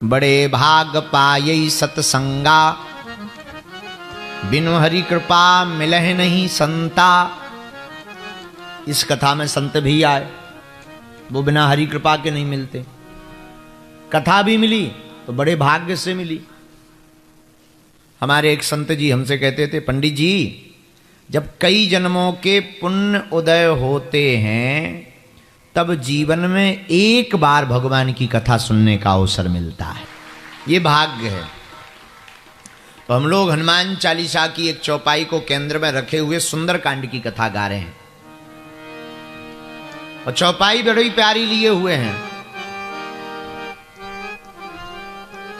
बड़े भाग पायई सतसंगा, बिनु हरि कृपा मिलह नहीं संता। इस कथा में संत भी आए, वो बिना हरि कृपा के नहीं मिलते। कथा भी मिली तो बड़े भाग्य से मिली। हमारे एक संत जी हमसे कहते थे, पंडित जी जब कई जन्मों के पुण्य उदय होते हैं तब जीवन में एक बार भगवान की कथा सुनने का अवसर मिलता है, ये भाग्य है। तो हम लोग हनुमान चालीसा की एक चौपाई को केंद्र में रखे हुए सुंदरकांड की कथा गा रहे हैं और चौपाई बड़ी प्यारी लिए हुए हैं।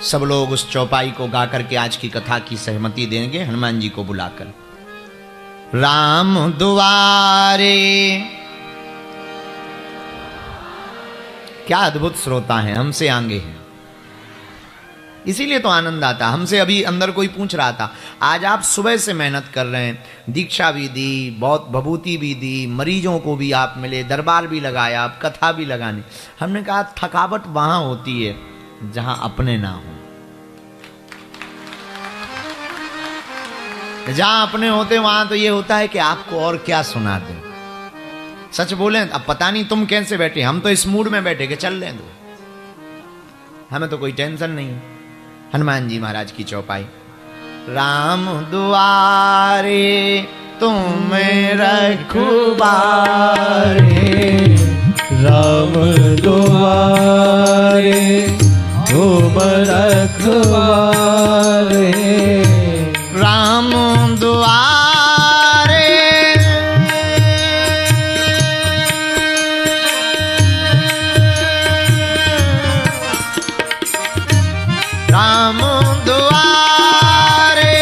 सब लोग उस चौपाई को गा करके आज की कथा की सहमति देंगे हनुमान जी को बुलाकर। राम दुआरे, क्या अद्भुत श्रोता हैं, हमसे आगे हैं, इसीलिए तो आनंद आता। हमसे अभी अंदर कोई पूछ रहा था, आज आप सुबह से मेहनत कर रहे हैं, दीक्षा भी दी, बहुत भभूति भी दी, मरीजों को भी आप मिले, दरबार भी लगाया, आप कथा भी लगाने। हमने कहा थकावट वहां होती है जहां अपने ना हो। जहां अपने होते वहां तो ये होता है कि आपको और क्या सुना दें। सच बोले, अब पता नहीं तुम कैसे बैठे, हम तो इस मूड में बैठे कि चल ले दो, हमें तो कोई टेंशन नहीं। हनुमान जी महाराज की चौपाई। राम दुआरे तुम रखवारे, राम दुआरे तुम रखवारे, राम दुआरे राम दुआरे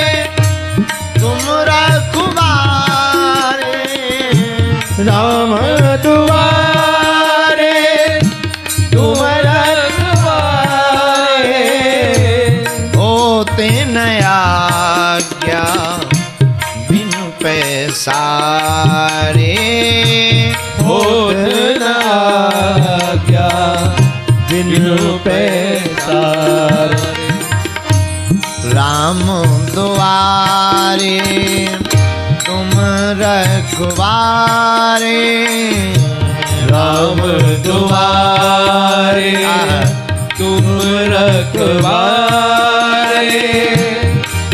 तुम रखवारे, राम दुआरे तुम रखवारे, होते नया क्या बिनु पैसारे, होते नया क्या बिनु पैसारे, राम दुआरे तुम रखवारे, राम दुआरे तुम रखवारे,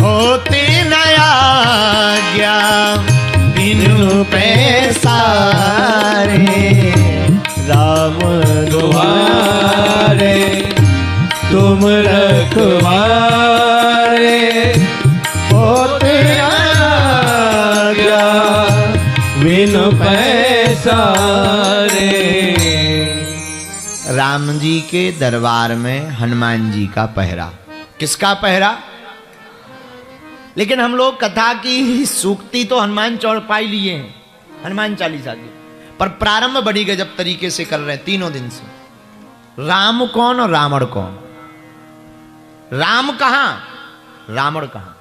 होते नया गया बिनु पैसारे, राम दुआरे तुम रखवारे, होते आज्ञा बिनु पैसारे। राम जी के दरबार में हनुमान जी का पहरा। किसका पहरा? लेकिन हम लोग कथा की सूक्ति तो हनुमान चौपाई लिए हैं, हनुमान चालीसा की, पर प्रारंभ बड़ी गजब तरीके से कर रहे हैं तीनों दिन से। राम कौन और रावण कौन? राम कहां, रावण कहां?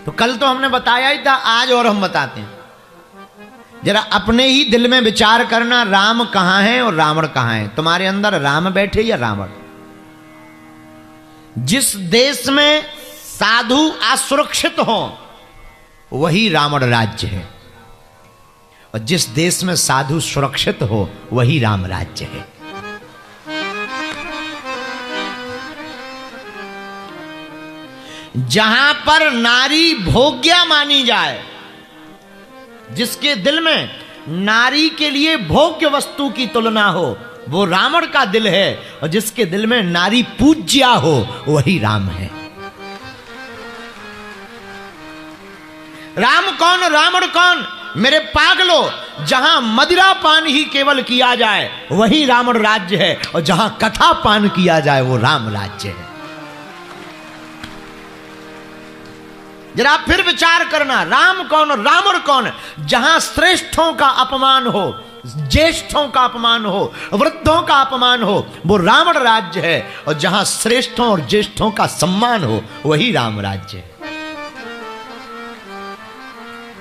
तो कल तो हमने बताया ही था, आज और हम बताते हैं। जरा अपने ही दिल में विचार करना, राम कहां है और रावण कहां है? तुम्हारे अंदर राम बैठे या रावण? जिस देश में साधु असुरक्षित हो वही रावण राज्य है, और जिस देश में साधु सुरक्षित हो वही राम राज्य है। जहां पर नारी भोग्या मानी जाए, जिसके दिल में नारी के लिए भोग्य वस्तु की तुलना हो, वो रावण का दिल है, और जिसके दिल में नारी पूज्या हो वही राम है। राम कौन, रावण कौन? मेरे पागलो, जहां मदिरा पान ही केवल किया जाए वही रावण राज्य है, और जहां कथा पान किया जाए वो राम राज्य है। जरा फिर विचार करना, राम कौन और रावण कौन? जहां श्रेष्ठों का अपमान हो, ज्येष्ठों का अपमान हो, वृद्धों का अपमान हो, वो रावण राज्य है, और जहां श्रेष्ठों और ज्येष्ठों का सम्मान हो वही राम राज्य है।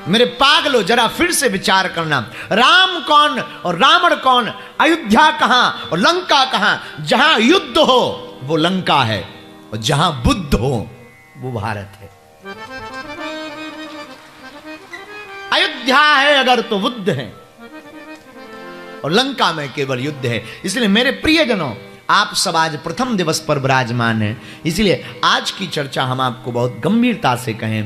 मेरे पागलो, जरा फिर से विचार करना, राम कौन और रावण कौन? अयोध्या कहां और लंका कहां? जहां युद्ध हो वो लंका है, और जहां बुद्ध हो वो भारत है। अयोध्या है अगर तो बुद्ध है, और लंका में केवल युद्ध है। इसलिए मेरे प्रियजनों, आप सब आज प्रथम दिवस पर विराजमान हैं, इसलिए आज की चर्चा हम आपको बहुत गंभीरता से कहें,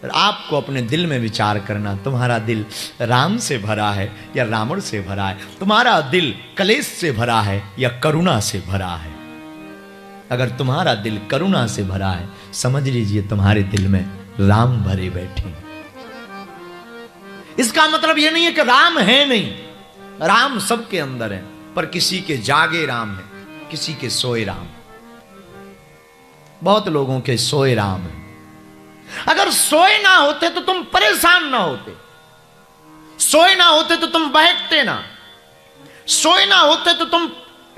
और आपको अपने दिल में विचार करना, तुम्हारा दिल राम से भरा है या रावण से भरा है, तुम्हारा दिल कलेश से भरा है या करुणा से भरा है। अगर तुम्हारा दिल करुणा से भरा है, समझ लीजिए तुम्हारे दिल में राम भरे बैठे। इसका मतलब यह नहीं है कि राम है नहीं, राम सबके अंदर है, पर किसी के जागे राम है, किसी के सोए राम। बहुत लोगों के सोए राम है। अगर सोए ना होते तो तुम परेशान ना होते, सोए ना होते तो तुम बहकते ना, सोए ना होते तो तुम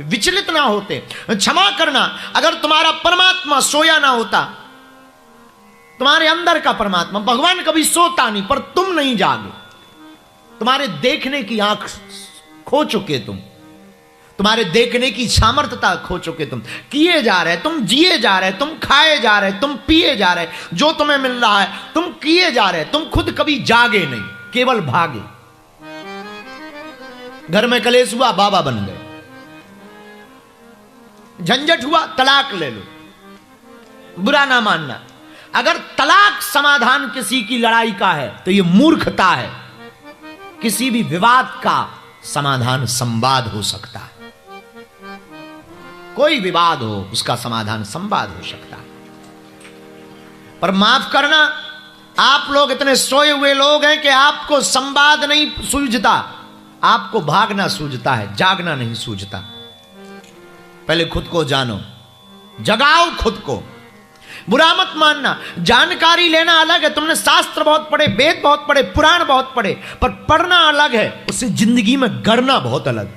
विचलित ना होते। क्षमा करना, अगर तुम्हारा परमात्मा सोया ना होता, तुम्हारे अंदर का परमात्मा, भगवान कभी सोता नहीं, पर तुम नहीं जागे। तुम्हारे देखने की आंख खो चुके, तुम्हारे देखने की सामर्थ्यता खो चुके, तुम किए जा रहे, तुम जिए जा रहे, तुम खाए जा रहे, तुम पिए जा रहे, जो तुम्हें मिल रहा है तुम किए जा रहे, तुम खुद कभी जागे नहीं, केवल भागे। घर में कलेश हुआ, बाबा बन गए, झंझट हुआ, तलाक ले लो। बुरा ना मानना, अगर तलाक समाधान किसी की लड़ाई का है तो यह मूर्खता है। किसी भी विवाद का समाधान संवाद हो सकता है, कोई विवाद हो उसका समाधान संवाद हो सकता है। पर माफ करना, आप लोग इतने सोए हुए लोग हैं कि आपको संवाद नहीं सूझता, आपको भागना सूझता है, जागना नहीं सूझता। पहले खुद को जानो, जगाओ खुद को। बुरा मत मानना, जानकारी लेना अलग है, तुमने शास्त्र बहुत पढ़े, वेद बहुत पढ़े, पुराण बहुत पढ़े, पर पढ़ना अलग है, उससे जिंदगी में गढ़ना बहुत अलग।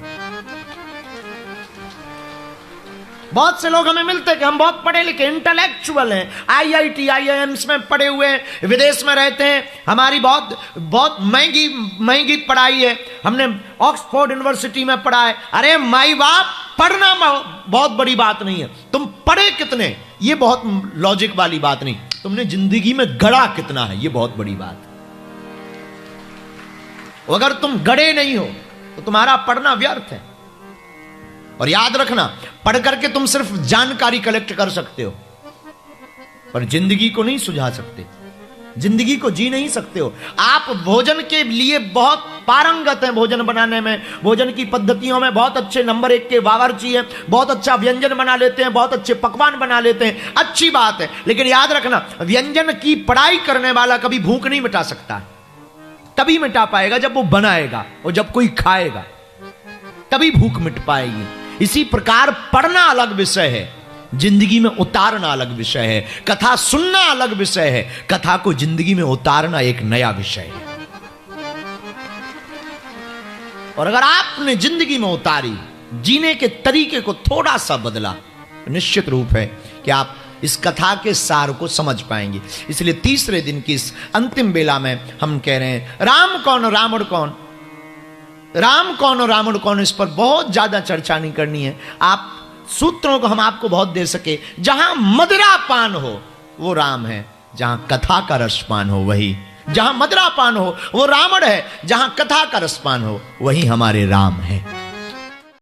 बहुत से लोग हमें मिलते हैं कि हम बहुत पढ़े लिखे इंटेलेक्चुअल हैं, IIT IIMs में पढ़े हुए हैं, विदेश में रहते हैं, हमारी बहुत महंगी पढ़ाई है, हमने ऑक्सफोर्ड यूनिवर्सिटी में पढ़ा है। अरे माई बाप, पढ़ना बहुत बड़ी बात नहीं है, तुम पढ़े कितने ये बहुत लॉजिक वाली बात नहीं, तुमने जिंदगी में गढ़ा कितना है ये बहुत बड़ी बात है। अगर तुम गढ़े नहीं हो तो तुम्हारा पढ़ना व्यर्थ है। और याद रखना, पढ़ करके तुम सिर्फ जानकारी कलेक्ट कर सकते हो, पर जिंदगी को नहीं सुझा सकते, जिंदगी को जी नहीं सकते हो। आप भोजन के लिए बहुत पारंगत हैं, भोजन बनाने में, भोजन की पद्धतियों में बहुत अच्छे नंबर 1 के बावर्ची हैं, बहुत अच्छा व्यंजन बना लेते हैं, बहुत अच्छे पकवान बना लेते हैं, अच्छी बात है। लेकिन याद रखना, व्यंजन की पढ़ाई करने वाला कभी भूख नहीं मिटा सकता। तभी मिटा पाएगा जब वो बनाएगा, और जब कोई खाएगा तभी भूख मिट पाएगी। इसी प्रकार पढ़ना अलग विषय है, जिंदगी में उतारना अलग विषय है। कथा सुनना अलग विषय है, कथा को जिंदगी में उतारना एक नया विषय है। और अगर आपने जिंदगी में उतारी, जीने के तरीके को थोड़ा सा बदला, निश्चित रूप है कि आप इस कथा के सार को समझ पाएंगे। इसलिए तीसरे दिन की इस अंतिम बेला में हम कह रहे हैं, राम कौन रावण कौन, राम कौन और रावण कौन, इस पर बहुत ज्यादा चर्चा नहीं करनी है। आप सूत्रों को हम आपको बहुत दे सके। जहां मदिरा पान हो वो राम है, जहां कथा का रसपान हो वही, जहां मदिरा पान हो वो रावण है, जहां कथा का रसपान हो वही हमारे राम है।